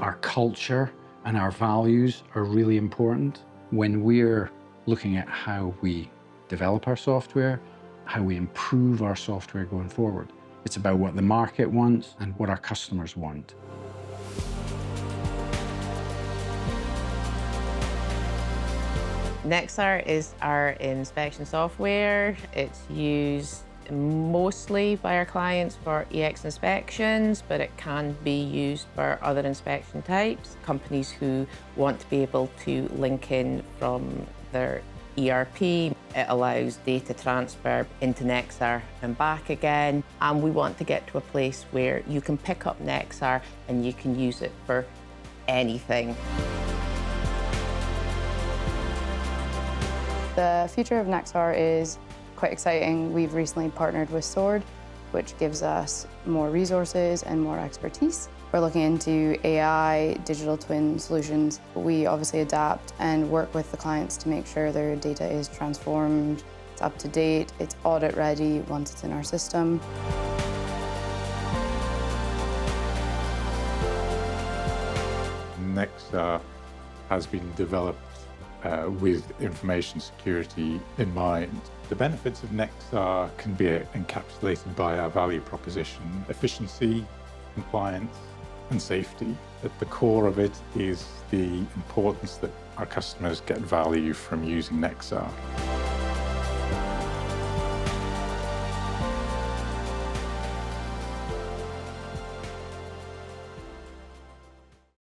Our culture and our values are really important when we're looking at how we develop our software, how we improve our software going forward. It's about what the market wants and what our customers want. Nexar is our inspection software. It's used mostly by our clients for EX inspections, but it can be used for other inspection types. Companies who want to be able to link in from their ERP. It allows data transfer into Nexar and back again. And we want to get to a place where you can pick up Nexar and you can use it for anything. The future of Nexar is quite exciting. We've recently partnered with Sword, which gives us more resources and more expertise. We're looking into AI, digital twin solutions. We obviously adapt and work with the clients to make sure their data is transformed, it's up to date, it's audit ready once it's in our system. Nexar has been developed with information security in mind. The benefits of Nexar can be encapsulated by our value proposition: efficiency, compliance, and safety. At the core of it is the importance that our customers get value from using Nexar.